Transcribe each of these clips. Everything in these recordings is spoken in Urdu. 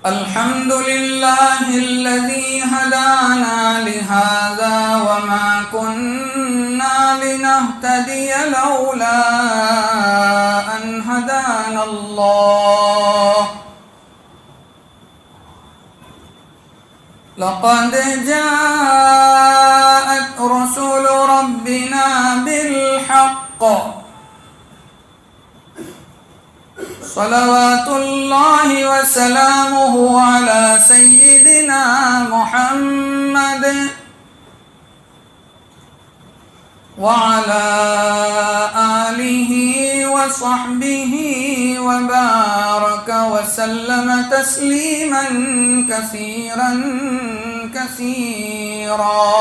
الحمد لله الذي هدانا لهذا وما كنا لنهتدي لولا أن هدانا الله لقد جاءت رسل ربنا بالحق صلوات الله وسلامه على سيدنا محمد وعلى آله وصحبه وبارك وسلم تسليما كثيرا كثيرا.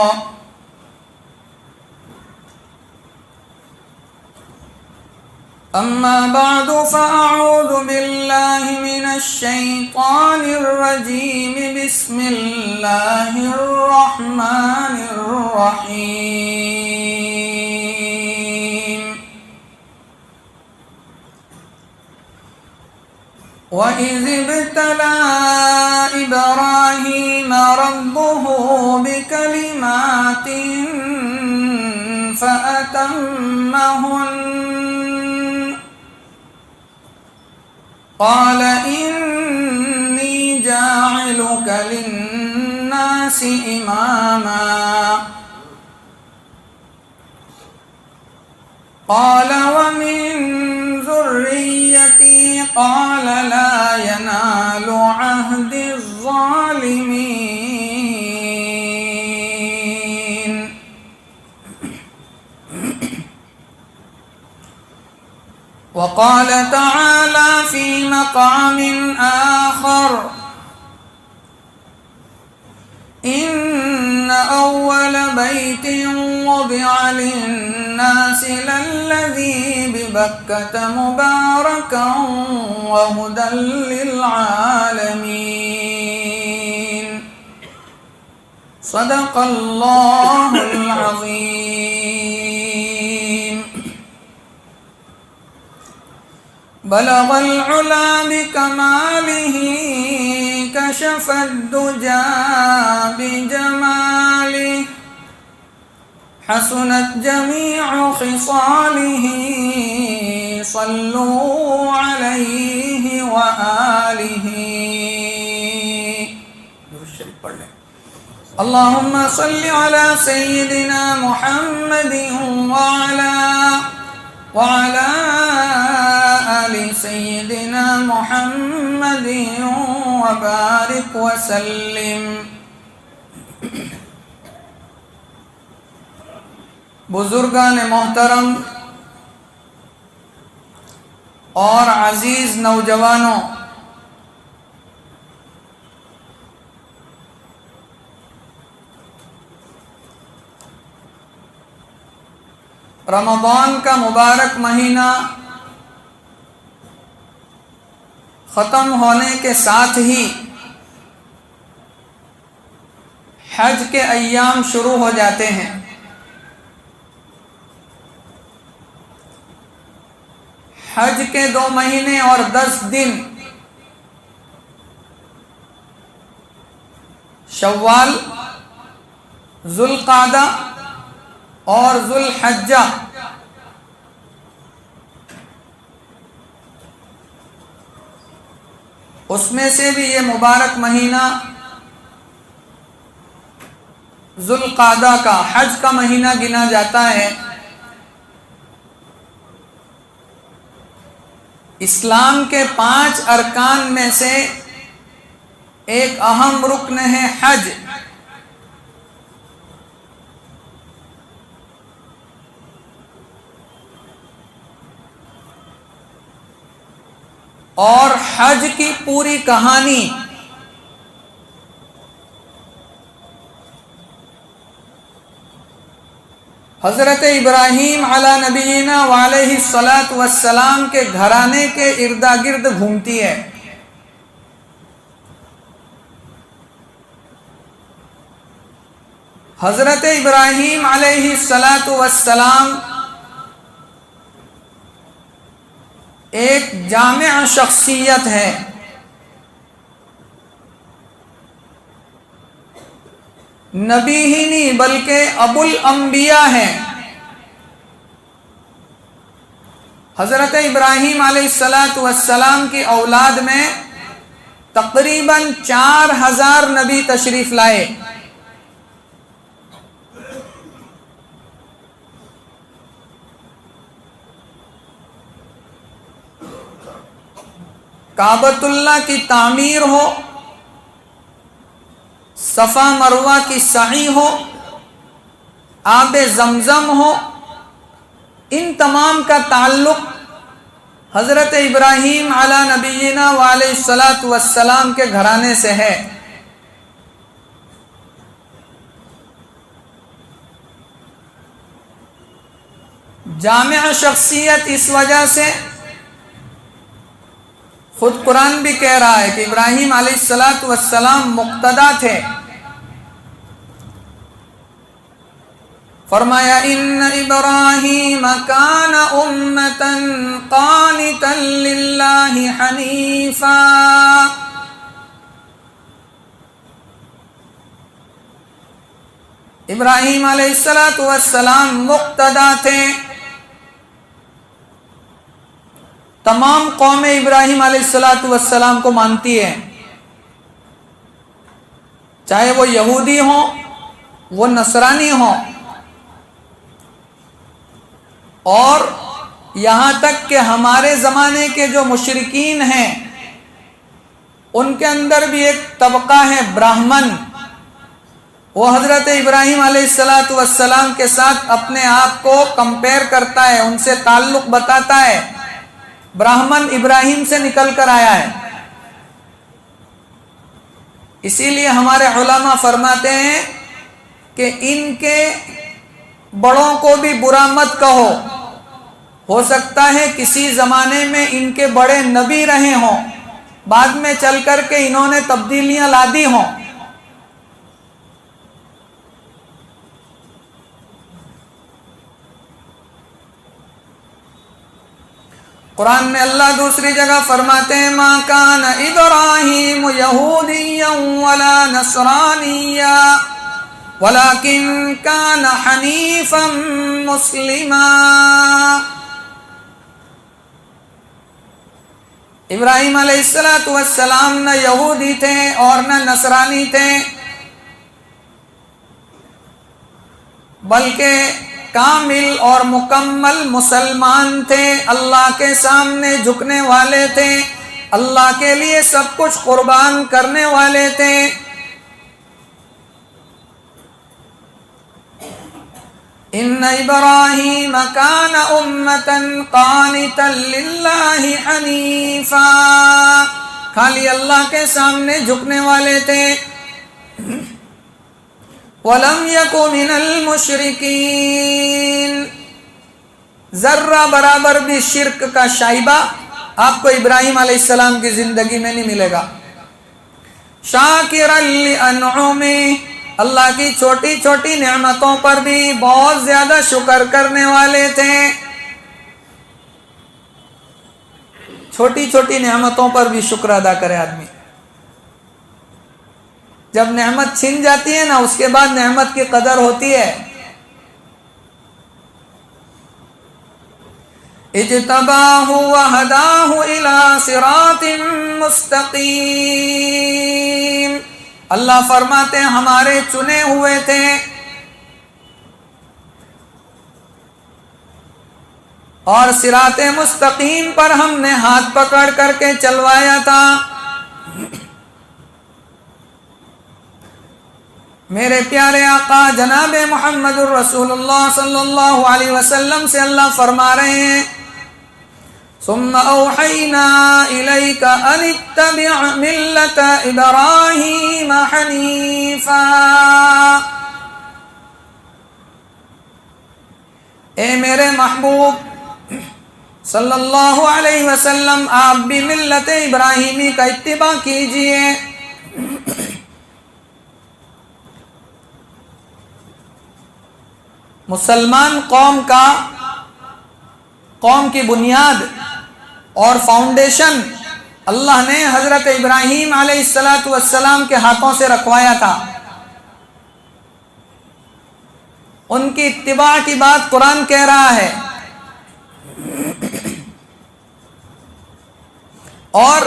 أما بعد فأعوذ بالله من الشيطان الرجيم. بسم الله الرحمن الرحيم. وإذ ابتلى إبراهيم ربه بكلمات فأتمهن قال إني جاعلك للناس إماما قال ومن ذريتي قال لا ينال عهد الظالمين. وقال تعالى في مقام آخر إن أول بيت وضع للناس للذي ببكة مباركا وهدى للعالمين. صدق الله العظيم. بلغ العلا بكماله كشف الدجى بجماله حسنت جميع خصاله صلوا عليه وآله. اللهم صل على سيدنا محمد وعلى آل سيدنا محمد وبارك وسلم. بزرگان محترم اور عزیز نوجوانوں، رمضان کا مبارک مہینہ ختم ہونے کے ساتھ ہی حج کے ایام شروع ہو جاتے ہیں. حج کے 2 مہینے اور 10 دن شوال، ذوالقعدہ اور ذوالحجہ اس میں سے بھی یہ مبارک مہینہ ذوالقعدہ کا حج کا مہینہ گنا جاتا ہے. اسلام کے 5 ارکان میں سے ایک اہم رکن ہے حج. اور حج کی پوری کہانی حضرت ابراہیم علی نبینا وعلیہ الصلاۃ والسلام کے گھرانے کے ارد گرد گھومتی ہے. حضرت ابراہیم علیہ الصلاۃ والسلام ایک جامع شخصیت ہے. نبی ہی نہیں بلکہ ابو الانبیاء ہیں۔ حضرت ابراہیم علیہ السلام کی اولاد میں تقریباً 4000 نبی تشریف لائے۔ کعبۃ اللہ کی تعمیر ہو، صفا مروہ کی سعی ہو، آب زمزم ہو، ان تمام کا تعلق حضرت ابراہیم علی نبینا وعلیہ الصلاۃ والسلام کے گھرانے سے ہے۔ جامع شخصیت اس وجہ سے، خود قرآن بھی کہہ رہا ہے کہ ابراہیم علیہ السلام مقتدا تھے۔ فرمایا ان ابراہیم کان امۃ قانتا للہ حنیفا، ابراہیم علیہ السلام مقتدا تھے۔ تمام قوم ابراہیم علیہ السلام کو مانتی ہے، چاہے وہ یہودی ہوں، وہ نصرانی ہوں، اور یہاں تک کہ ہمارے زمانے کے جو مشرکین ہیں ان کے اندر بھی ایک طبقہ ہے براہمن، وہ حضرت ابراہیم علیہ السلام کے ساتھ اپنے آپ کو کمپیئر کرتا ہے، ان سے تعلق بتاتا ہے۔ براہمن ابراہیم سے نکل کر آیا ہے۔ اسی لیے ہمارے علماء فرماتے ہیں کہ ان کے بڑوں کو بھی برا مت کہو، ہو سکتا ہے کسی زمانے میں ان کے بڑے نبی رہے ہوں، بعد میں چل کر کے انہوں نے تبدیلیاں لا دی ہوں۔ قرآن میں اللہ دوسری جگہ فرماتے ہیں ما کان ابراہیم یہودیا ولا نصرانیا ولکن کان حنیفا مسلما، ابراہیم علیہ السلام نہ یہودی تھے اور نہ نصرانی تھے، بلکہ کامل اور مکمل مسلمان تھے، اللہ کے سامنے جھکنے والے تھے، اللہ کے لیے سب کچھ قربان کرنے والے تھے۔ ان ابراہیم کان امۃ قانتا للہ حنیفا، خالی اللہ کے سامنے جھکنے والے تھے۔ وَلَمْ يَكُ مِنَ الْمُشْرِكِينَ، ذرہ برابر بھی شرک کا شائبہ آپ کو ابراہیم علیہ السلام کی زندگی میں نہیں ملے گا۔ شَاكِرًا لِأَنْعُمِهِ، اللہ کی چھوٹی چھوٹی نعمتوں پر بھی بہت زیادہ شکر کرنے والے تھے۔ چھوٹی چھوٹی نعمتوں پر بھی شکر ادا کرے آدمی۔ جب نعمت چھن جاتی ہے نا، اس کے بعد نعمت کی قدر ہوتی ہے۔ اجتباہ وہداہ الی صراط مستقیم، اللہ فرماتے ہیں ہمارے چنے ہوئے تھے، اور صراط مستقیم پر ہم نے ہاتھ پکڑ کر کے چلوایا تھا۔ میرے پیارے آقا جناب محمد الرسول اللہ صلی اللہ علیہ وسلم سے اللہ فرما رہے ہیں ثم اوحینا الیک ان اتبع ملت ابراہیم حنیفا، اے میرے محبوب صلی اللہ علیہ وسلم، آپ بھی ملت ابراہیمی کا اتباع کیجئے۔ مسلمان قوم کی بنیاد اور فاؤنڈیشن اللہ نے حضرت ابراہیم علیہ السلام کے ہاتھوں سے رکھوایا تھا۔ ان کی اتباع کی بات قرآن کہہ رہا ہے. اور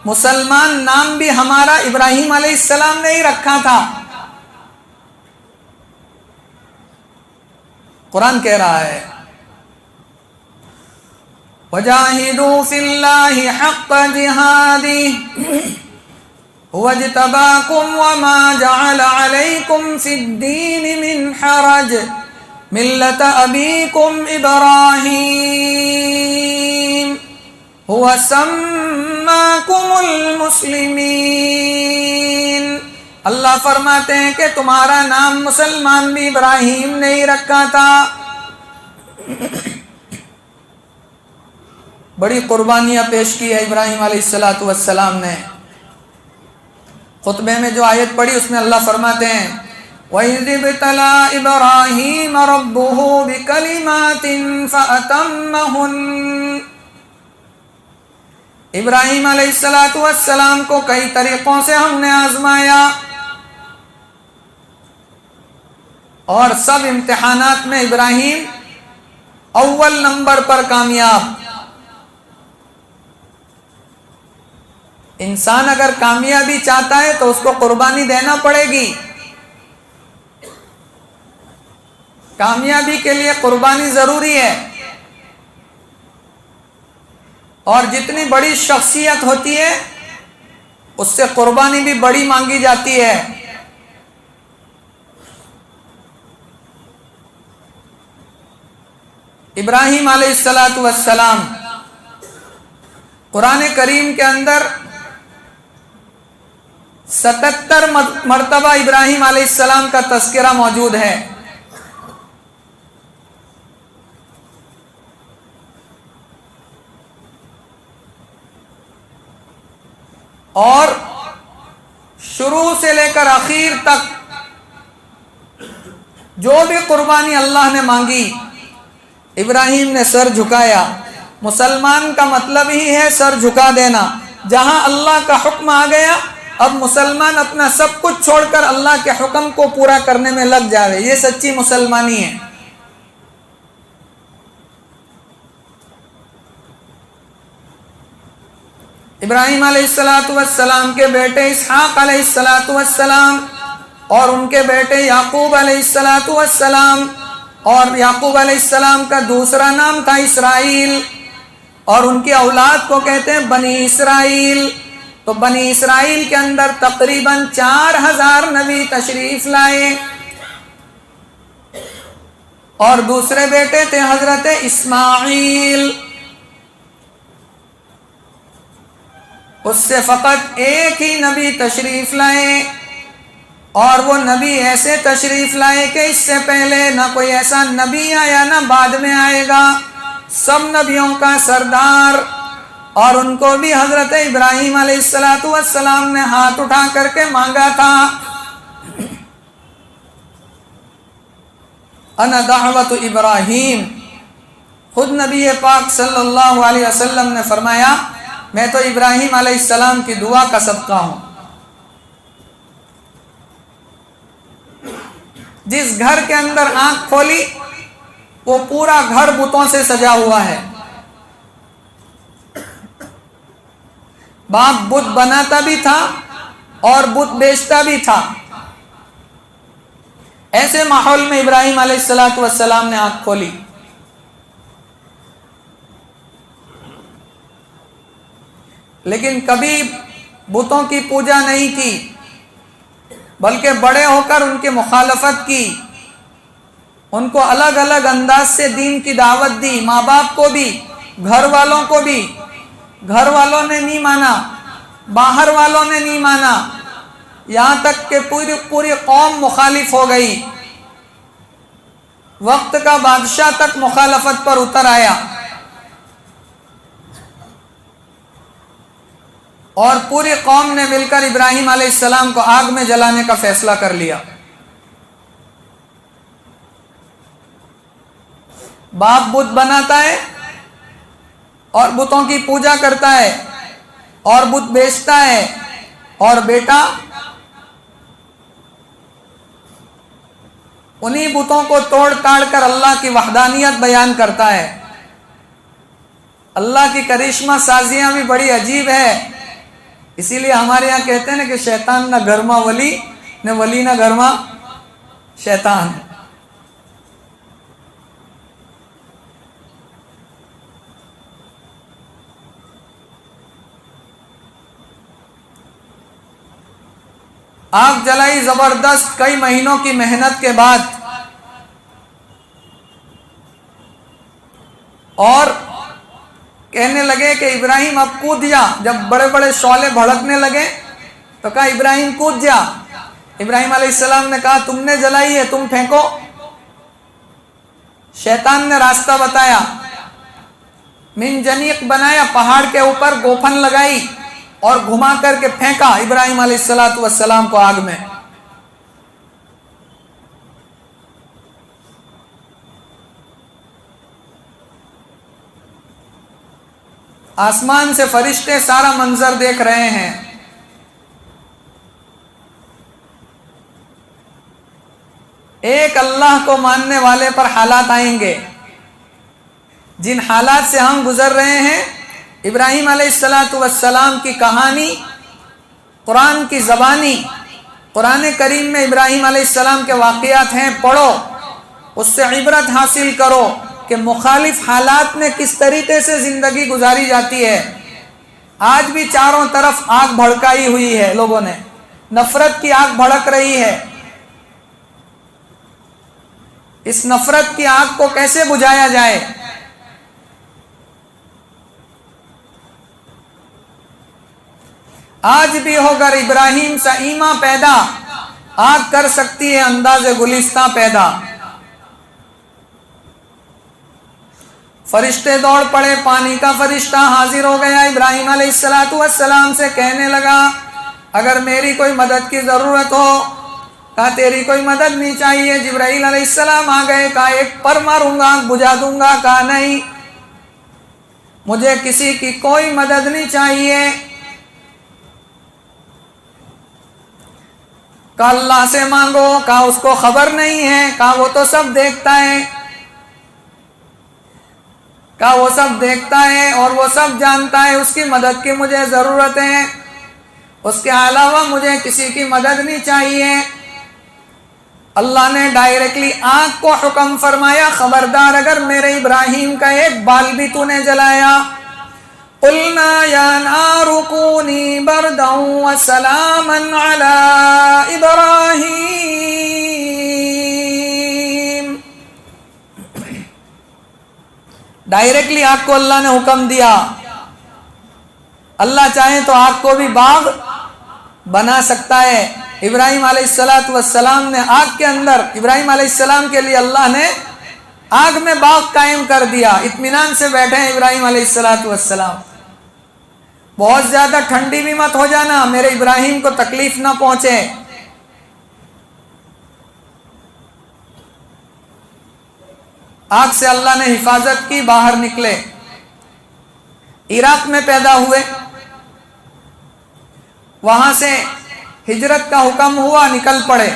مسلمان نام بھی ہمارا ابراہیم علیہ السلام نے ہی رکھا تھا. قرآن کہہ رہا ہے وَجَاهِدُوا فِي اللَّهِ حَقَّ جِهَادِهِ هُوَ اجْتَبَاكُمْ وَمَا جَعَلَ عَلَيْكُمْ فِي الدِّينِ مِنْ حَرَجٍ مِلَّةَ أَبِيكُمْ إِبْرَاهِيمَ هُوَ سَمَّاكُمُ الْمُسْلِمِينَ. اللہ فرماتے ہیں کہ تمہارا نام مسلمان بھی ابراہیم نے ہی رکھا تھا. بڑی قربانیاں پیش کی ہے ابراہیم علیہ السلام نے. خطبے میں جو آیت پڑھی اس میں اللہ فرماتے ہیں وَإِذِ ابْتَلَى إِبْرَاهِيمَ رَبُّهُ بِكَلِمَاتٍ فَأَتَمَّهُنَّ. ابراہیم علیہ السلام کو کئی طریقوں سے ہم نے آزمایا اور سب امتحانات میں ابراہیم اول نمبر پر کامیاب. انسان اگر کامیابی چاہتا ہے تو اس کو قربانی دینا پڑے گی. کامیابی کے لیے قربانی ضروری ہے. اور جتنی بڑی شخصیت ہوتی ہے اس سے قربانی بھی بڑی مانگی جاتی ہے. ابراہیم علیہ السلام قرآن کریم کے اندر 77 مرتبہ ابراہیم علیہ السلام کا تذکرہ موجود ہے. اور شروع سے لے کر آخر تک جو بھی قربانی اللہ نے مانگی ابراہیم نے سر جھکایا. مسلمان کا مطلب ہی ہے سر جھکا دینا. جہاں اللہ کا حکم آ گیا اب مسلمان اپنا سب کچھ چھوڑ کر اللہ کے حکم کو پورا کرنے میں لگ جاوے. یہ سچی مسلمانی ہے. ابراہیم علیہ السلام کے بیٹے اسحاق علیہ السلام اور ان کے بیٹے یعقوب علیہ السلام اور یعقوب علیہ السلام کا دوسرا نام تھا اسرائیل اور ان کی اولاد کو کہتے ہیں بنی اسرائیل. تو بنی اسرائیل کے اندر تقریباً 4000 نبی تشریف لائے اور دوسرے بیٹے تھے حضرت اسماعیل. اس سے فقط ایک ہی نبی تشریف لائے اور وہ نبی ایسے تشریف لائے کہ اس سے پہلے نہ کوئی ایسا نبی آیا نہ بعد میں آئے گا. سب نبیوں کا سردار. اور ان کو بھی حضرت ابراہیم علیہ السلام نے ہاتھ اٹھا کر کے مانگا تھا انا دعوت ابراہیم. خود نبی پاک صلی اللہ علیہ وسلم نے فرمایا میں تو ابراہیم علیہ السلام کی دعا کا صدقہ ہوں. جس گھر کے اندر آنکھ کھولی وہ پورا گھر بتوں سے سجا ہوا ہے. باپ بت بناتا بھی تھا اور بت بیچتا بھی تھا. ایسے ماحول میں ابراہیم علیہ السلام نے آنکھ کھولی. لیکن کبھی بتوں کی پوجا نہیں کی بلکہ بڑے ہو کر ان کی مخالفت کی. ان کو الگ الگ انداز سے دین کی دعوت دی. ماں باپ کو بھی گھر والوں کو بھی. گھر والوں نے نہیں مانا باہر والوں نے نہیں مانا یہاں تک کہ پوری قوم مخالف ہو گئی. وقت کا بادشاہ تک مخالفت پر اتر آیا اور پوری قوم نے مل کر ابراہیم علیہ السلام کو آگ میں جلانے کا فیصلہ کر لیا. باپ بت بناتا ہے اور بتوں کی پوجا کرتا ہے اور بت بیچتا ہے اور بیٹا انہی بتوں کو توڑ تاڑ کر اللہ کی وحدانیت بیان کرتا ہے۔ اللہ کی کرشمہ سازیاں بھی بڑی عجیب ہے، اسی لیے ہمارے یہاں کہتے ہیں نا کہ شیطان نہ گھرما ولی نہ ولی نہ گھرما شیطان۔ آگ جلائی زبردست کئی مہینوں کی محنت کے بعد، اور کہنے لگے کہ ابراہیم اب کود جا۔ جب بڑے بڑے شعلے بھڑکنے لگے تو کہا ابراہیم کود جا۔ ابراہیم علیہ السلام نے کہا تم نے جلائی ہے، تم پھینکو۔ شیطان نے راستہ بتایا، منجنیق بنایا، پہاڑ کے اوپر گوپھن لگائی اور گھما کر کے پھینکا ابراہیم علیہ السلام کو آگ میں۔ آسمان سے فرشتے سارا منظر دیکھ رہے ہیں۔ ایک اللہ کو ماننے والے پر حالات آئیں گے، جن حالات سے ہم گزر رہے ہیں۔ ابراہیم علیہ السلام کی کہانی قرآن کی زبانی، قرآن کریم میں ابراہیم علیہ السلام کے واقعات ہیں، پڑھو، اس سے عبرت حاصل کرو کہ مخالف حالات میں کس طریقے سے زندگی گزاری جاتی ہے۔ آج بھی چاروں طرف آگ بھڑکائی ہوئی ہے، لوگوں نے نفرت کی آگ بھڑک رہی ہے۔ اس نفرت کی آگ کو کیسے بجھایا جائے؟ آج بھی ہوگر ابراہیم سا ایماں پیدا، آگ کر سکتی ہے انداز گلستاں پیدا۔ فرشتے دوڑ پڑے، پانی کا فرشتہ حاضر ہو گیا، ابراہیم علیہ السلام سے کہنے لگا اگر میری کوئی مدد کی ضرورت ہو۔ کہا تیری کوئی مدد نہیں چاہیے۔ جبرائیل علیہ السلام آ گئے، کہا ایک پر ماروں گا بجھا دوں گا۔ کہا نہیں، مجھے کسی کی کوئی مدد نہیں چاہیے۔ کہا اللہ سے مانگو۔ کہا اس کو خبر نہیں ہے۔ کہا وہ تو سب دیکھتا ہے۔ کہا وہ سب دیکھتا ہے اور وہ سب جانتا ہے، اس کی مدد کی مجھے ضرورت ہے، اس کے علاوہ مجھے کسی کی مدد نہیں چاہیے۔ اللہ نے ڈائریکٹلی آگ کو حکم فرمایا خبردار اگر میرے ابراہیم کا ایک بال بھی تو نے جلایا، قلنا یا نار کونی بردا وسلاما علی ابراہیم۔ ڈائریکٹلی آگ کو اللہ نے حکم دیا۔ اللہ چاہے تو آگ کو بھی باغ بنا سکتا ہے۔ ابراہیم علیہ السلام نے آگ کے اندر، ابراہیم علیہ السلام کے لیے اللہ نے آگ میں باغ قائم کر دیا۔ اطمینان سے بیٹھے ہیں ابراہیم علیہ السلام۔ بہت زیادہ ٹھنڈی بھی مت ہو جانا، میرے ابراہیم کو تکلیف نہ پہنچے۔ آگ سے اللہ نے حفاظت کی، باہر نکلے، عراق میں پیدا ہوئے، وہاں سے ہجرت کا حکم ہوا، نکل پڑے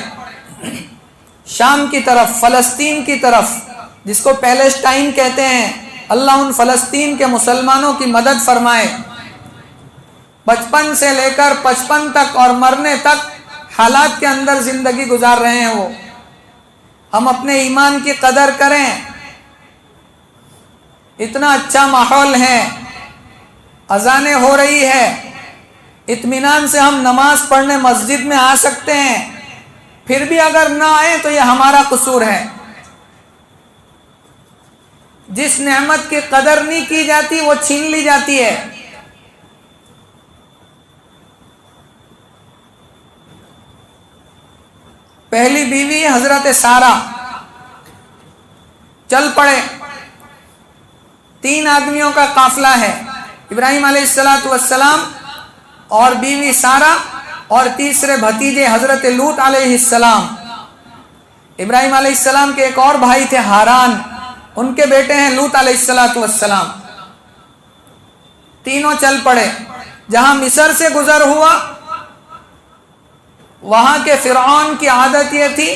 شام کی طرف، فلسطین کی طرف، جس کو پیلسٹائن کہتے ہیں۔ اللہ ان فلسطین کے مسلمانوں کی مدد فرمائے۔ 55 سے لے کر 55 تک اور مرنے تک حالات کے اندر زندگی گزار رہے ہیں وہ۔ ہم اپنے ایمان کی قدر کریں، اتنا اچھا ماحول ہے، اذانیں ہو رہی ہے، اطمینان سے ہم نماز پڑھنے مسجد میں آ سکتے ہیں، پھر بھی اگر نہ آئے تو یہ ہمارا قصور ہے۔ جس نعمت کی قدر نہیں کی جاتی وہ چھین لی جاتی ہے۔ پہلی بیوی حضرت سارہ، چل پڑے، 3 آدمیوں کا قافلہ ہے، ابراہیم علیہ السلام اور بیوی سارہ اور تیسرے بھتیجے حضرت لوط علیہ السلام۔ ابراہیم علیہ السلام کے ایک اور بھائی تھے ہاران، ان کے بیٹے ہیں لوط علیہ السلام۔ تینوں چل پڑے۔ جہاں مصر سے گزر ہوا، وہاں کے فرعون کی عادت یہ تھی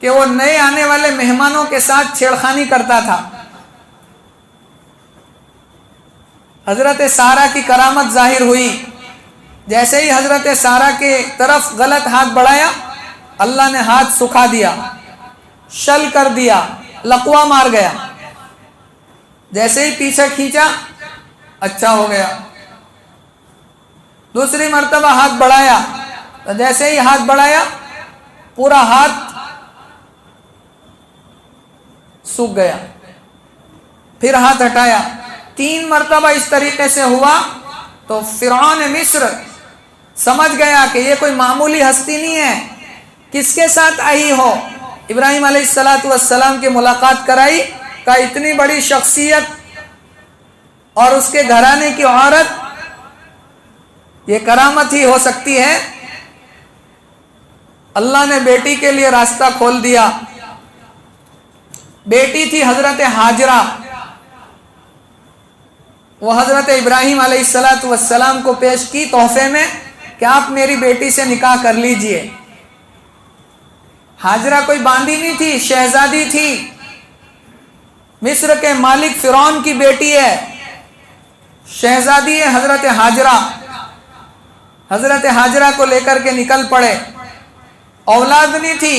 کہ وہ نئے آنے والے مہمانوں کے ساتھ چھیڑخانی کرتا تھا۔ حضرت سارہ کی کرامت ظاہر ہوئی، جیسے ہی حضرت سارہ کے طرف غلط ہاتھ بڑھایا، اللہ نے ہاتھ سکھا دیا، شل کر دیا، لقوا مار گیا۔ جیسے ہی پیچھے کھینچا، اچھا ہو گیا۔ دوسری مرتبہ ہاتھ بڑھایا، تو جیسے ہی ہاتھ بڑھایا پورا ہاتھ سوکھ گیا۔ پھر ہاتھ ہٹایا، 3 مرتبہ اس طریقے سے ہوا تو فرعون مصر سمجھ گیا کہ یہ کوئی معمولی ہستی نہیں ہے، کس کے ساتھ آئی ہو؟ ابراہیم علیہ السلام کی ملاقات کرائی، کہا اتنی بڑی شخصیت اور اس کے گھرانے کی عورت، یہ کرامت ہی ہو سکتی ہے؟ اللہ نے بیٹی کے لیے راستہ کھول دیا۔ بیٹی تھی حضرت ہاجرہ، وہ حضرت ابراہیم علیہ السلام کو پیش کی تحفے میں کہ آپ میری بیٹی سے نکاح کر لیجئے۔ ہاجرہ کوئی باندی نہیں تھی، شہزادی تھی، مصر کے مالک فرعون کی بیٹی ہے، شہزادی ہے حضرت ہاجرہ۔ حضرت ہاجرہ کو لے کر کے نکل پڑے، اولاد نہیں تھی،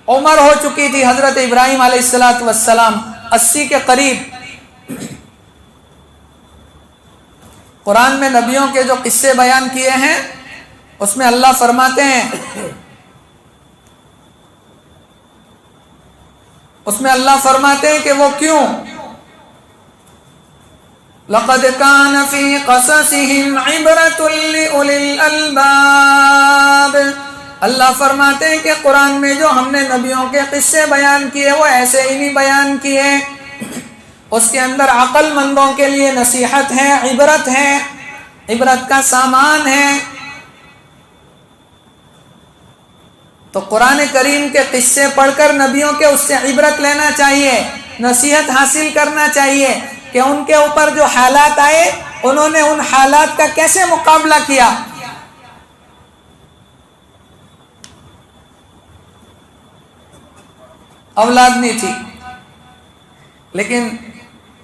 عمر ہو چکی تھی حضرت ابراہیم علیہ السلام 80 کے قریب۔ قرآن میں نبیوں کے جو قصے بیان کیے ہیں اس میں اللہ فرماتے ہیں، کہ وہ کیوں؟ لَقَدْ كَانَ فِي قَصَصِهِمْ عِبْرَةٌ لِأُولِي الْأَلْبَابِ۔ اللہ فرماتے ہیں کہ قرآن میں جو ہم نے نبیوں کے قصے بیان کیے وہ ایسے ہی نہیں بیان کیے، اس کے اندر عقل مندوں کے لیے نصیحت ہے، عبرت ہے، عبرت کا سامان ہے۔ تو قرآن کریم کے قصے پڑھ کر نبیوں کے اس سے عبرت لینا چاہیے، نصیحت حاصل کرنا چاہیے کہ ان کے اوپر جو حالات آئے انہوں نے ان حالات کا کیسے مقابلہ کیا۔ اولاد نہیں تھی، لیکن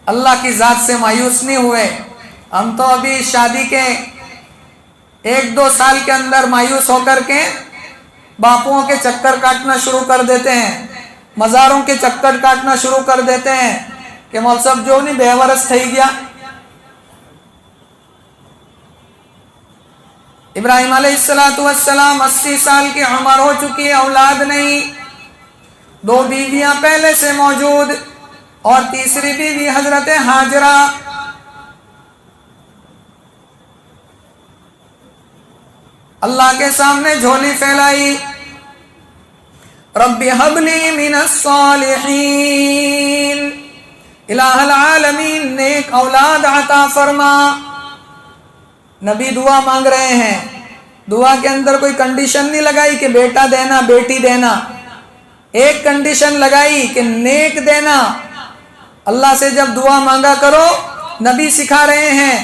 اللہ کی ذات سے مایوس نہیں ہوئے۔ ہم تو ابھی شادی کے 1-2 سال کے اندر مایوس ہو کر کے باپوؤں کے چکر کاٹنا شروع کر دیتے ہیں، مزاروں کے چکر کاٹنا شروع کر دیتے ہیں کہ مول صاحب جو نہیں 2 برس تھئی گیا۔ ابراہیم علیہ السلام 80 سال کی عمر ہو چکی ہے، اولاد نہیں، 2 بیویاں پہلے سے موجود اور تیسری بیوی حضرت ہاجرہ۔ اللہ کے سامنے جھولی پھیلائی، رب ہب لی من الصالحین، الہ العالمین نیک اولاد عطا فرما۔ نبی دعا مانگ رہے ہیں، دعا کے اندر کوئی کنڈیشن نہیں لگائی کہ بیٹا دینا بیٹی دینا، ایک کنڈیشن لگائی کہ نیک دینا۔ اللہ سے جب دعا مانگا کرو، نبی سکھا رہے ہیں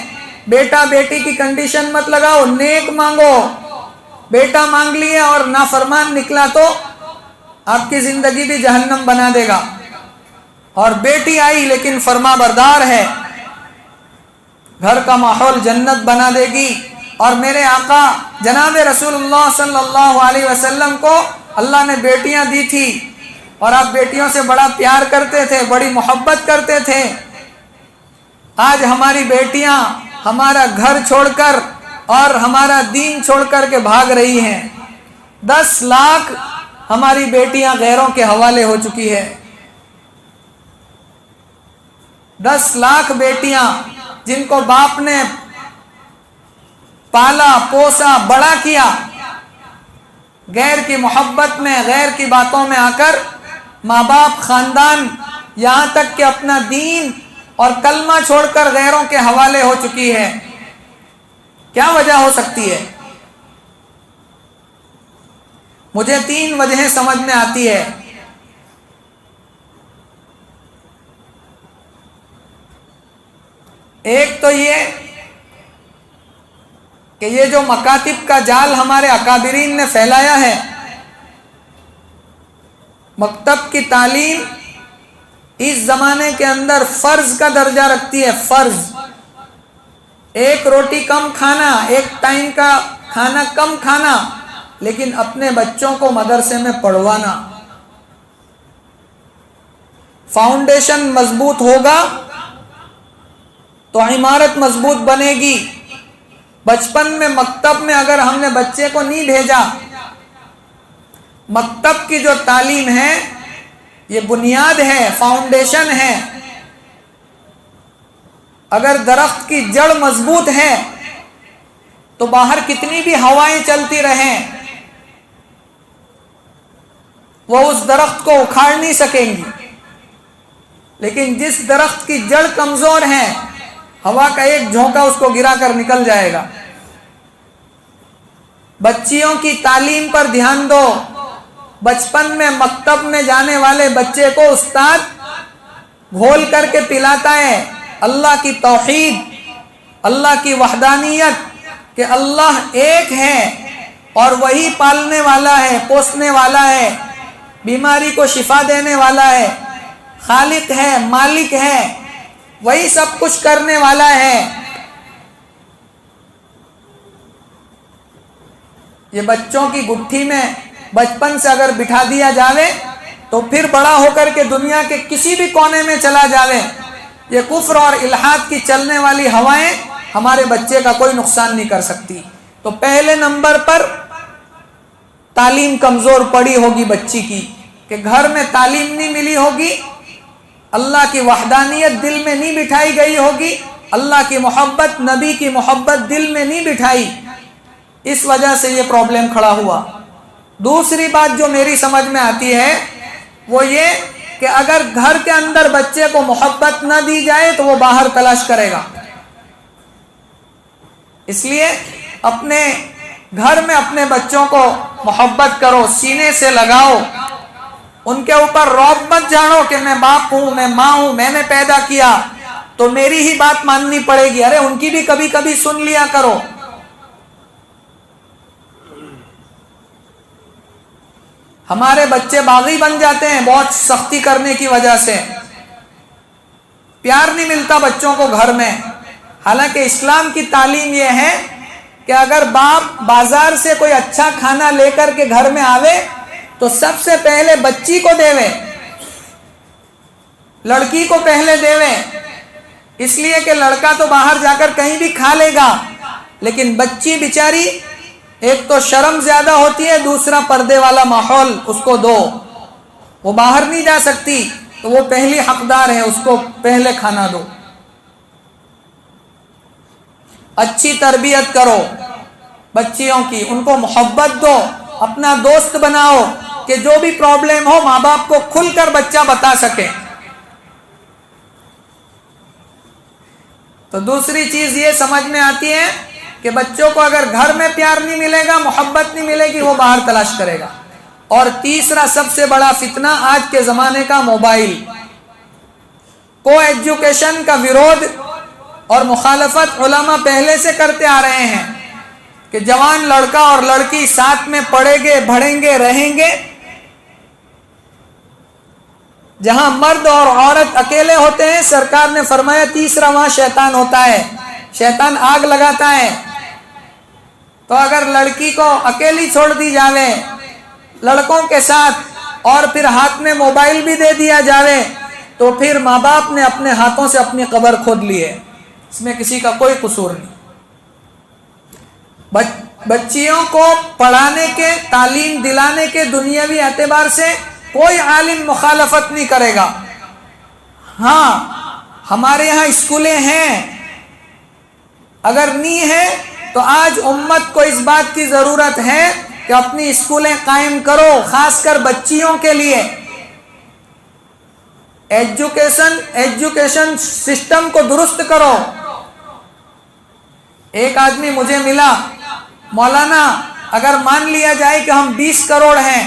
بیٹا بیٹی کی کنڈیشن مت لگاؤ، نیک مانگو۔ بیٹا مانگ لیا اور نافرمان نکلا تو آپ کی زندگی بھی جہنم بنا دے گا، اور بیٹی آئی لیکن فرما بردار ہے، گھر کا ماحول جنت بنا دے گی۔ اور میرے آقا جناب رسول اللہ صلی اللہ علیہ وسلم کو اللہ نے بیٹیاں دی تھی، اور آپ بیٹیوں سے بڑا پیار کرتے تھے، بڑی محبت کرتے تھے۔ آج ہماری بیٹیاں ہمارا گھر چھوڑ کر اور ہمارا دین چھوڑ کر کے بھاگ رہی ہیں۔ 10 لاکھ ہماری بیٹیاں غیروں کے حوالے ہو چکی ہے۔ 10 لاکھ بیٹیاں جن کو باپ نے پالا پوسا بڑا کیا، غیر کی محبت میں غیر کی باتوں میں آ کر ماں باپ خاندان یہاں تک کہ اپنا دین اور کلمہ چھوڑ کر غیروں کے حوالے ہو چکی ہے۔ کیا وجہ ہو سکتی ہے؟ مجھے 3 وجہیں سمجھ میں آتی ہے۔ ایک تو یہ کہ یہ جو مکاتب کا جال ہمارے اکابرین نے پھیلایا ہے، مکتب کی تعلیم اس زمانے کے اندر فرض کا درجہ رکھتی ہے. فرض. ایک روٹی کم کھانا، ایک ٹائم کا کھانا کم کھانا، لیکن اپنے بچوں کو مدرسے میں پڑھوانا. فاؤنڈیشن مضبوط ہوگا تو عمارت مضبوط بنے گی. بچپن میں مکتب میں اگر ہم نے بچے کو نہیں بھیجا، مکتب کی جو تعلیم ہے یہ بنیاد ہے، فاؤنڈیشن ہے. اگر درخت کی جڑ مضبوط ہے تو باہر کتنی بھی ہوائیں چلتی رہیں وہ اس درخت کو اکھاڑ نہیں سکیں گی. لیکن جس درخت کی جڑ کمزور ہے، ہوا کا ایک جھونکا اس کو گرا کر نکل جائے گا. بچیوں کی تعلیم پر دھیان دو. بچپن میں مکتب میں جانے والے بچے کو استاد گھول کر کے پلاتا ہے اللہ کی توحید، اللہ کی وحدانیت، کہ اللہ ایک ہے اور وہی پالنے والا ہے، پوسنے والا ہے، بیماری کو شفا دینے والا ہے، خالق ہے، مالک ہے، وہی سب کچھ کرنے والا ہے. یہ بچوں کی گٹھی میں بچپن سے اگر بٹھا دیا جاوے تو پھر بڑا ہو کر کے دنیا کے کسی بھی کونے میں چلا جاوے، یہ کفر اور الحاد کی چلنے والی ہوائیں ہمارے بچے کا کوئی نقصان نہیں کر سکتی. تو پہلے نمبر پر تعلیم کمزور پڑی ہوگی بچی کی، کہ گھر میں تعلیم نہیں ملی ہوگی، اللہ کی وحدانیت دل میں نہیں بٹھائی گئی ہوگی، اللہ کی محبت، نبی کی محبت دل میں نہیں بٹھائی، اس وجہ سے یہ پرابلم کھڑا ہوا. دوسری بات جو میری سمجھ میں آتی ہے وہ یہ کہ اگر گھر کے اندر بچے کو محبت نہ دی جائے تو وہ باہر تلاش کرے گا. اس لیے اپنے گھر میں اپنے بچوں کو محبت کرو، سینے سے لگاؤ، ان کے اوپر رعب مت جاڑو کہ میں باپ ہوں، میں ماں ہوں، میں نے پیدا کیا تو میری ہی بات ماننی پڑے گی. ارے ان کی بھی کبھی کبھی سن لیا کرو. ہمارے بچے باغی بن جاتے ہیں بہت سختی کرنے کی وجہ سے. پیار نہیں ملتا بچوں کو گھر میں. حالانکہ اسلام کی تعلیم یہ ہے کہ اگر باپ بازار سے کوئی اچھا کھانا لے کر کے گھر میں آوے تو سب سے پہلے بچی کو دے وے، لڑکی کو پہلے دے وے. اس لیے کہ لڑکا تو باہر جا کر کہیں بھی کھا لے گا، لیکن بچی بیچاری ایک تو شرم زیادہ ہوتی ہے، دوسرا پردے والا ماحول اس کو دو، وہ باہر نہیں جا سکتی تو وہ پہلی حقدار ہے، اس کو پہلے کھانا دو. اچھی تربیت کرو بچیوں کی، ان کو محبت دو، اپنا دوست بناؤ کہ جو بھی پرابلم ہو ماں باپ کو کھل کر بچہ بتا سکے. تو دوسری چیز یہ سمجھ میں آتی ہے کہ بچوں کو اگر گھر میں پیار نہیں ملے گا، محبت نہیں ملے گی، وہ باہر تلاش کرے گا. اور تیسرا سب سے بڑا فتنہ آج کے زمانے کا موبائل. کو ایجوکیشن کا ویرودھ اور مخالفت علماء پہلے سے کرتے آ رہے ہیں کہ جوان لڑکا اور لڑکی ساتھ میں پڑھیں گے، بڑھیں گے، رہیں گے. جہاں مرد اور عورت اکیلے ہوتے ہیں، سرکار نے فرمایا تیسرا وہاں شیطان ہوتا ہے، شیطان آگ لگاتا ہے. تو اگر لڑکی کو اکیلی چھوڑ دی جاوے لڑکوں کے ساتھ اور پھر ہاتھ میں موبائل بھی دے دیا جاوے تو پھر ماں باپ نے اپنے ہاتھوں سے اپنی قبر کھود لی ہے. اس میں کسی کا کوئی قصور نہیں. بچیوں کو پڑھانے کے، تعلیم دلانے کے دنیاوی اعتبار سے کوئی عالم مخالفت نہیں کرے گا. ہاں ہمارے یہاں اسکولیں ہیں، اگر نہیں ہے تو آج امت کو اس بات کی ضرورت ہے کہ اپنی اسکولیں قائم کرو، خاص کر بچیوں کے لیے. ایجوکیشن سسٹم کو درست کرو. ایک آدمی مجھے ملا، مولانا اگر مان لیا جائے کہ ہم 20 کروڑ ہیں،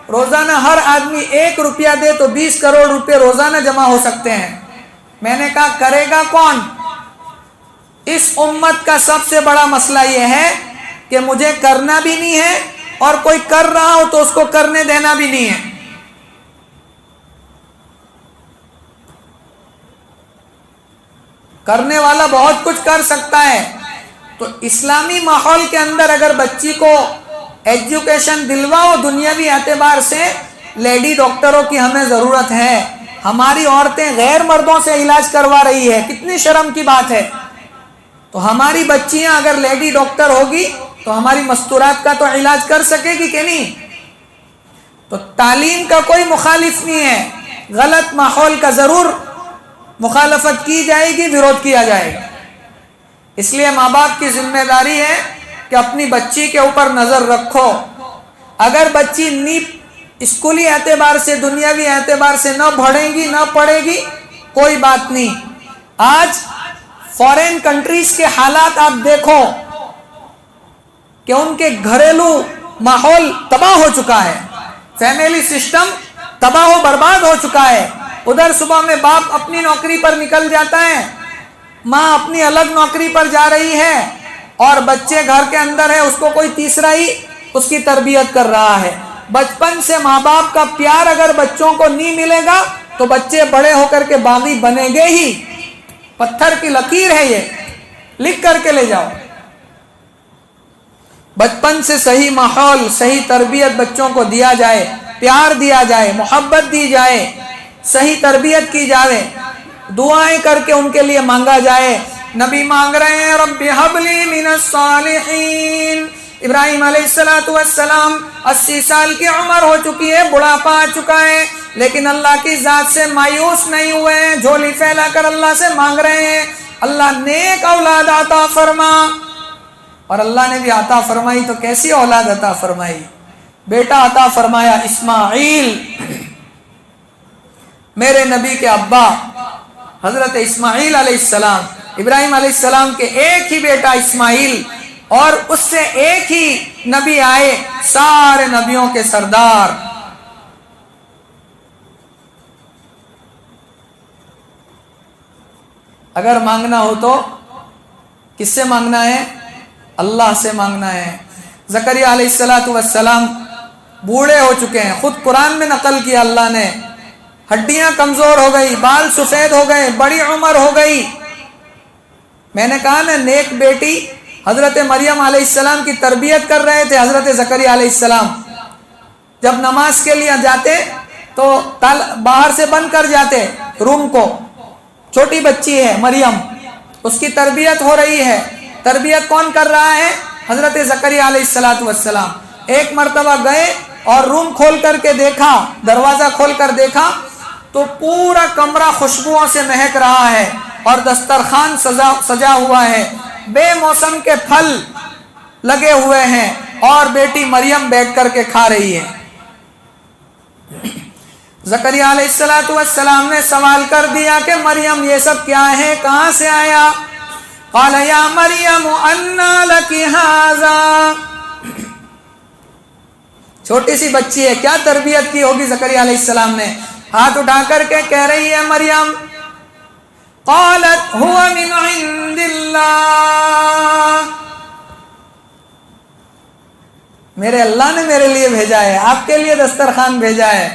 روزانہ ہر آدمی 1 روپیہ دے تو 20 کروڑ روپے روزانہ جمع ہو سکتے ہیں. میں نے کہا کرے گا کون؟ اس امت کا سب سے بڑا مسئلہ یہ ہے کہ مجھے کرنا بھی نہیں ہے اور کوئی کر رہا ہو تو اس کو کرنے دینا بھی نہیں ہے. کرنے والا بہت کچھ کر سکتا ہے. تو اسلامی ماحول کے اندر اگر بچی کو ایجوکیشن دلواؤ دنیاوی اعتبار سے، لیڈی ڈاکٹروں کی ہمیں ضرورت ہے. ہماری عورتیں غیر مردوں سے علاج کروا رہی ہے، کتنی شرم کی بات ہے. تو ہماری بچیاں اگر لیڈی ڈاکٹر ہوگی تو ہماری مستورات کا تو علاج کر سکے گی کہ نہیں. تو تعلیم کا کوئی مخالف نہیں ہے، غلط ماحول کا ضرور مخالفت کی جائے گی، وروධ کیا جائے گا. اس لیے ماں باپ کی ذمہ داری ہے کہ اپنی بچی کے اوپر نظر رکھو. اگر بچی اسکولی اعتبار سے دنیاوی اعتبار سے نہ پڑھے گی کوئی بات نہیں. آج فورین کنٹریز کے حالات آپ دیکھو کہ ان کے گھریلو ماحول تباہ ہو چکا ہے، فیملی سسٹم تباہ و برباد ہو چکا ہے. ادھر صبح میں باپ اپنی نوکری پر نکل جاتا ہے، ماں اپنی الگ نوکری پر جا رہی ہے، اور بچے گھر کے اندر ہے، اس کو کوئی تیسرا ہی اس کی تربیت کر رہا ہے. بچپن سے ماں باپ کا پیار اگر بچوں کو نہیں ملے گا تو بچے بڑے ہو کر کے باغی بنیں گے ہی. پتھر کی لکیر ہے، یہ لکھ کر کے لے جاؤ. بچپن سے صحیح ماحول، صحیح تربیت بچوں کو دیا جائے، پیار دیا جائے، محبت دی جائے، صحیح تربیت کی جائے، دعائیں کر کے ان کے لیے مانگا جائے. نبی مانگ رہے ہیں رب ہب لی من الصالحین. ابراہیم علیہ السلام 80 سال کی عمر ہو چکی ہے، بڑھاپا آ چکا ہے، لیکن اللہ کی ذات سے مایوس نہیں ہوئے ہیں، جھولی پھیلا کر اللہ سے مانگ رہے ہیں اللہ نیک اولاد عطا فرما. اور اللہ نے بھی عطا فرمائی. تو کیسی اولاد عطا فرمائی؟ بیٹا عطا فرمایا اسماعیل. میرے نبی کے ابا حضرت اسماعیل علیہ السلام، ابراہیم علیہ السلام کے ایک ہی بیٹا اسماعیل، اور اس سے ایک ہی نبی آئے، سارے نبیوں کے سردار. اگر مانگنا ہو تو کس سے مانگنا ہے؟ اللہ سے مانگنا ہے. زکریا علیہ السلام بوڑھے ہو چکے ہیں، خود قرآن میں نقل کیا اللہ نے. ہڈیاں کمزور ہو گئی، بال سفید ہو گئے، بڑی عمر ہو گئی. میں نے کہا نا، نیک بیٹی حضرت مریم علیہ السلام کی تربیت کر رہے تھے حضرت زکریا علیہ السلام. جب نماز کے لیے جاتے تو باہر سے بند کر جاتے روم کو. چھوٹی بچی ہے مریم، اس کی تربیت ہو رہی ہے. تربیت کون کر رہا ہے؟ حضرت زکریا علیہ السلام. ایک مرتبہ گئے اور روم کھول کر کے دیکھا، دروازہ کھول کر دیکھا تو پورا کمرہ خوشبوؤں سے مہک رہا ہے، اور دسترخوان سجا ہوا ہے، بے موسم کے پھل لگے ہوئے ہیں، اور بیٹی مریم بیٹھ کر کے کھا رہی ہے. زکریا علیہ السلام نے سوال کر دیا کہ مریم یہ سب کیا ہے، کہاں سے آیا؟ قال یا مریم انا لک ھذا. چھوٹی سی بچی ہے، کیا تربیت کی ہوگی زکریا علیہ السلام نے. ہاتھ اٹھا کر کے کہہ رہی ہے مریم، قالت هو من عند اللہ. میرے اللہ نے میرے لیے بھیجا ہے، آپ کے لیے دسترخوان بھیجا ہے.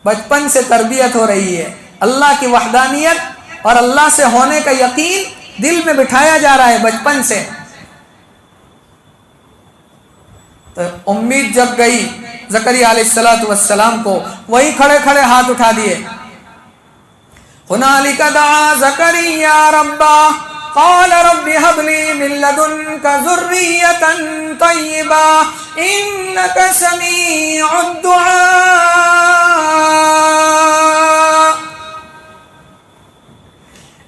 بچپن سے تربیت ہو رہی ہے، اللہ کی وحدانیت اور اللہ سے ہونے کا یقین دل میں بٹھایا جا رہا ہے بچپن سے. تو امید جگ گئی زکریا علیہ السلام کو، وہی کھڑے کھڑے ہاتھ اٹھا دیے. هنالک دعا زکریا ربہ قال رب هب لي من لدنك ذرية طيبة إنك سميع الدعاء.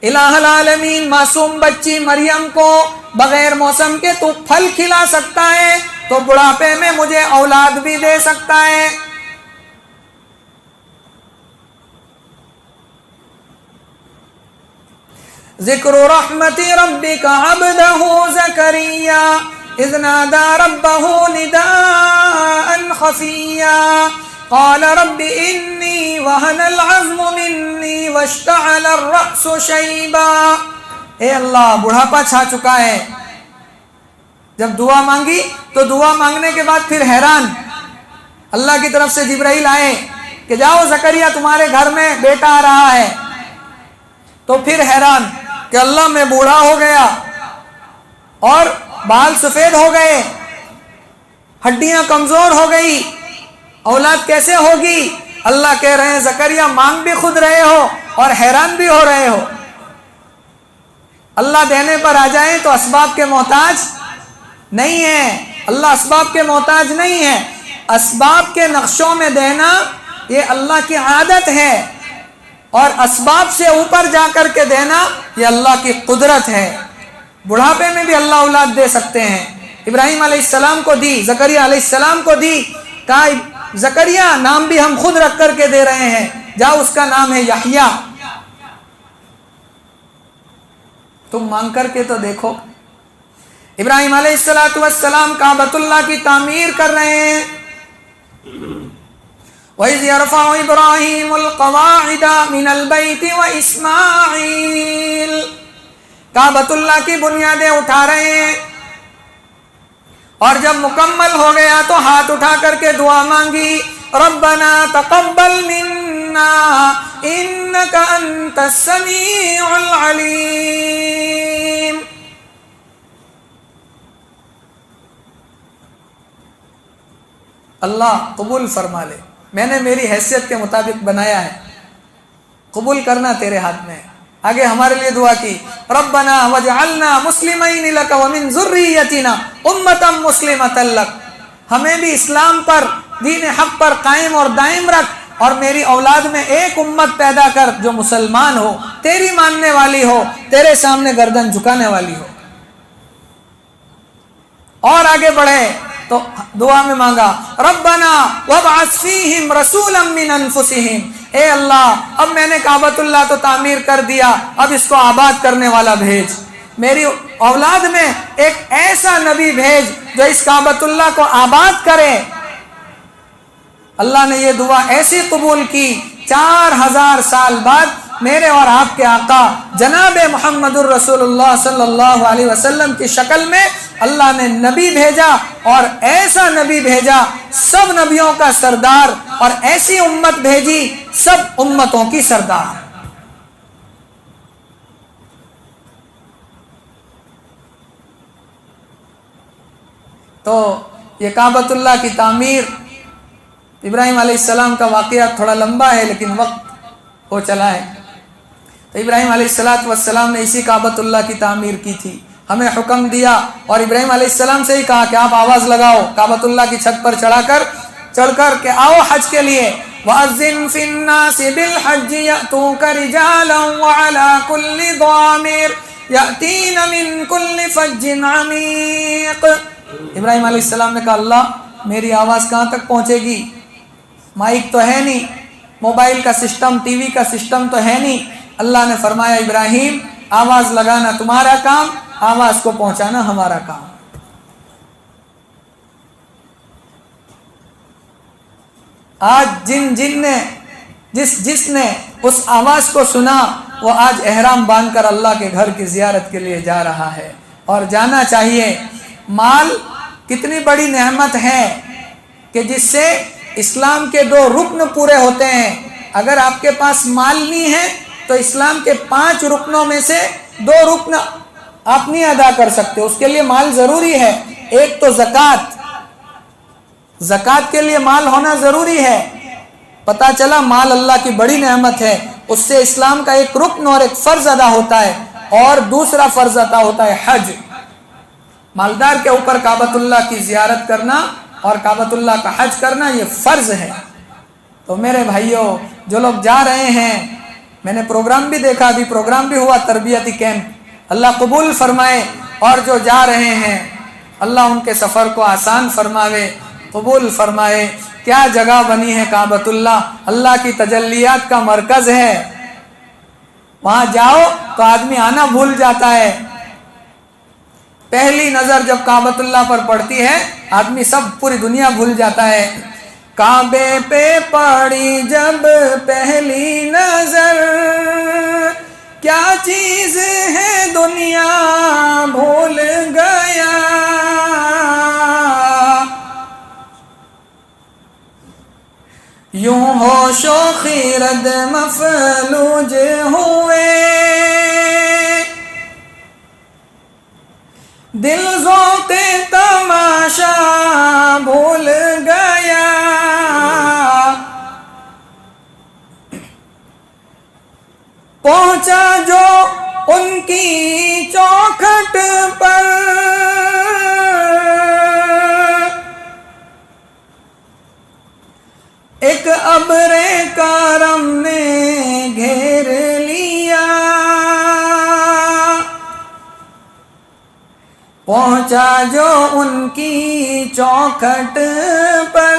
الہ العالمین معصوم بچی مریم کو بغیر موسم کے تو پھل کھلا سکتا ہے تو بڑھاپے میں مجھے اولاد بھی دے سکتا ہے. ذکر رحمت ربک عبدہ زکریا اذ نادى ربه نداء خفیا قال رب انی وهن العظم منی واشتعل الرأس شیبا. اے اللہ، بڑھاپا چھا چکا ہے. جب دعا مانگی تو دعا مانگنے کے بعد پھر حیران، اللہ کی طرف سے جبرائیل آئے کہ جاؤ زکریا تمہارے گھر میں بیٹا آ رہا ہے. تو پھر حیران کہ اللہ میں بوڑھا ہو گیا اور بال سفید ہو گئے، ہڈیاں کمزور ہو گئی، اولاد کیسے ہوگی؟ اللہ کہہ رہے ہیں زکریا مانگ بھی خود رہے ہو اور حیران بھی ہو رہے ہو۔ اللہ دینے پر آ جائیں تو اسباب کے محتاج نہیں ہے، اللہ اسباب کے محتاج نہیں ہے۔ اسباب کے نقشوں میں دینا یہ اللہ کی عادت ہے، اور اسباب سے اوپر جا کر کے دینا یہ اللہ کی قدرت ہے۔ بڑھاپے میں بھی اللہ اولاد دے سکتے ہیں۔ ابراہیم علیہ السلام کو دی، زکریا علیہ السلام کو دی، کہا زکریا نام بھی ہم خود رکھ کر کے دے رہے ہیں، جاؤ اس کا نام ہے یحییٰ، تم مانگ کر کے تو دیکھو۔ ابراہیم علیہ السلام کعبۃ اللہ کی تعمیر کر رہے ہیں۔ وَإِذْ يَرْفَعُ إِبْرَاهِيمُ الْقَوَاعِدَ مِنَ الْبَيْتِ وَإِسْمَاعِيلُ، کعبۃ اللہ کی بنیادیں اٹھا رہے ہیں، اور جب مکمل ہو گیا تو ہاتھ اٹھا کر کے دعا مانگی، ربنا تقبل منا انک انت السمیع العلیم۔ اللہ قبول فرما لے، میں نے میری حیثیت کے مطابق بنایا ہے، قبول کرنا تیرے ہاتھ میں ہے۔ آگے ہمارے لیے دعا کی، ربنا وجعلنا مسلمین لک ومن ذریتنا امتا مسلمتا لک، ہمیں بھی اسلام پر، دین حق پر قائم اور دائم رکھ، اور میری اولاد میں ایک امت پیدا کر جو مسلمان ہو، تیری ماننے والی ہو، تیرے سامنے گردن جھکانے والی ہو۔ اور آگے بڑھے تو دعا میں مانگا، ربنا وابعث فیہم رسولا من انفسہم، اے اللہ اب میں نے کعبۃ اللہ تو تعمیر کر دیا، اب اس کو آباد کرنے والا بھیج، میری اولاد میں ایک ایسا نبی بھیج جو اس کعبۃ اللہ کو آباد کرے۔ اللہ نے یہ دعا ایسی قبول کی، 4000 سال بعد میرے اور آپ کے آقا جناب محمد الرسول اللہ صلی اللہ علیہ وسلم کی شکل میں اللہ نے نبی بھیجا، اور ایسا نبی بھیجا سب نبیوں کا سردار، اور ایسی امت بھیجی سب امتوں کی سردار۔ تو یہ کعبۃ اللہ کی تعمیر، ابراہیم علیہ السلام کا واقعہ تھوڑا لمبا ہے لیکن وقت ہو چلا ہے۔ تو ابراہیم علیہ السلام نے اسی کعبۃ اللہ کی تعمیر کی تھی، ہمیں حکم دیا، اور ابراہیم علیہ السلام سے ہی کہا کہ آپ آواز لگاؤ کعبۃ اللہ کی چھت پر چڑھ کر کہ آؤ حج کے لیے، وَأَذِّن فِي النَّاسِ بِالْحَجِّ يَأْتُوكَ رِجَالًا وَعَلَى كُلِّ ضَامِرٍ يَأْتِينَ مِنْ كُلِّ فَجٍّ عَمِيقٍ۔ ابراہیم علیہ السلام نے کہا اللہ میری آواز کہاں تک پہنچے گی، مائک تو ہے نہیں، موبائل کا سسٹم، ٹی وی کا سسٹم تو ہے نہیں۔ اللہ نے فرمایا ابراہیم آواز لگانا تمہارا کام، آواز کو پہنچانا ہمارا کام۔ آج جس نے اس آواز کو سنا وہ آج احرام باندھ کر اللہ کے گھر کی زیارت کے لیے جا رہا ہے، اور جانا چاہیے۔ مال کتنی بڑی نعمت ہے کہ جس سے اسلام کے 2 رکن پورے ہوتے ہیں۔ اگر آپ کے پاس مال نہیں ہے تو اسلام کے 5 رکنوں میں سے 2 رکن آپ نہیں ادا کر سکتے، اس کے لیے مال ضروری ہے۔ ایک تو زکوٰۃ کے لیے مال ہونا ضروری ہے۔ پتہ چلا مال اللہ کی بڑی نعمت ہے، اس سے اسلام کا ایک رکن اور ایک فرض ادا ہوتا ہے، اور دوسرا فرض ادا ہوتا ہے حج۔ مالدار کے اوپر کعبۃ اللہ کی زیارت کرنا اور کعبۃ اللہ کا حج کرنا یہ فرض ہے۔ تو میرے بھائیوں جو لوگ جا رہے ہیں، میں نے پروگرام بھی دیکھا، ابھی پروگرام بھی ہوا تربیتی کیمپ، اللہ قبول فرمائے، اور جو جا رہے ہیں اللہ ان کے سفر کو آسان فرماوے، قبول فرمائے۔ کیا جگہ بنی ہے کعبۃ اللہ، اللہ کی تجلیات کا مرکز ہے، وہاں جاؤ تو آدمی آنا بھول جاتا ہے۔ پہلی نظر جب کعبۃ اللہ پر پڑتی ہے آدمی سب پوری دنیا بھول جاتا ہے۔ کعبے پہ پڑی جب پہلی نظر، کیا چیز ہے دنیا بھول گیا، یوں ہوش و خیرت مفلوج ہوئے دل ذوق تماشا بھول گیا، پہنچا جو ان کی چوکھٹ پر، ایک ابر کرم نے گھیر لیا، پہنچا جو ان کی چوکھٹ پر،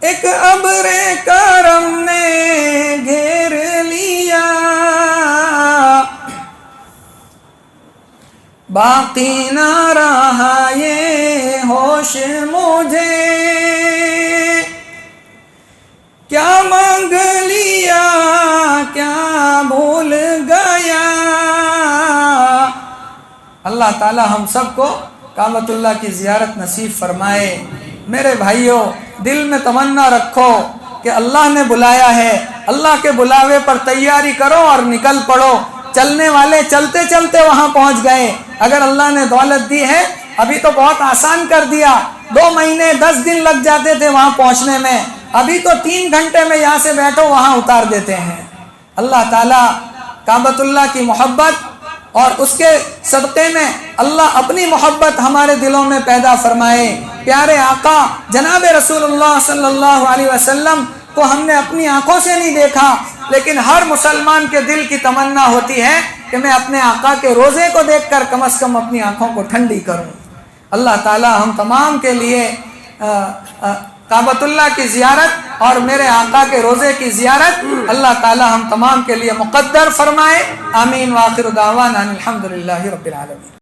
ایک ابر کرم نے گھیر لیا، باقی نہ رہا یہ ہوش مجھے، کیا مانگ لیا کیا بھول گیا۔ اللہ تعالی ہم سب کو کعبۃ اللہ کی زیارت نصیب فرمائے۔ میرے بھائیوں، دل میں تمنا رکھو کہ اللہ نے بلایا ہے، اللہ کے بلاوے پر تیاری کرو اور نکل پڑو۔ چلنے والے چلتے چلتے وہاں پہنچ گئے۔ اگر اللہ نے دولت دی ہے، ابھی تو بہت آسان کر دیا، 2 مہینے 10 دن لگ جاتے تھے وہاں پہنچنے میں، ابھی تو 3 گھنٹے میں یہاں سے بیٹھو وہاں اتار دیتے ہیں۔ اللہ تعالیٰ کعبۃ اللہ کی محبت اور اس کے صدقے میں اللہ اپنی محبت ہمارے دلوں میں پیدا فرمائے۔ پیارے آقا جناب رسول اللہ صلی اللہ علیہ وسلم کو ہم نے اپنی آنکھوں سے نہیں دیکھا، لیکن ہر مسلمان کے دل کی تمنا ہوتی ہے کہ میں اپنے آقا کے روزے کو دیکھ کر کم از کم اپنی آنکھوں کو ٹھنڈی کروں۔ اللہ تعالی ہم تمام کے لیے کعبۃ اللہ کی زیارت اور میرے آقا کے روزے کی زیارت اللہ تعالی ہم تمام کے لیے مقدر فرمائے۔ آمین۔ وآخر دعوانا الحمدللہ رب العالمین۔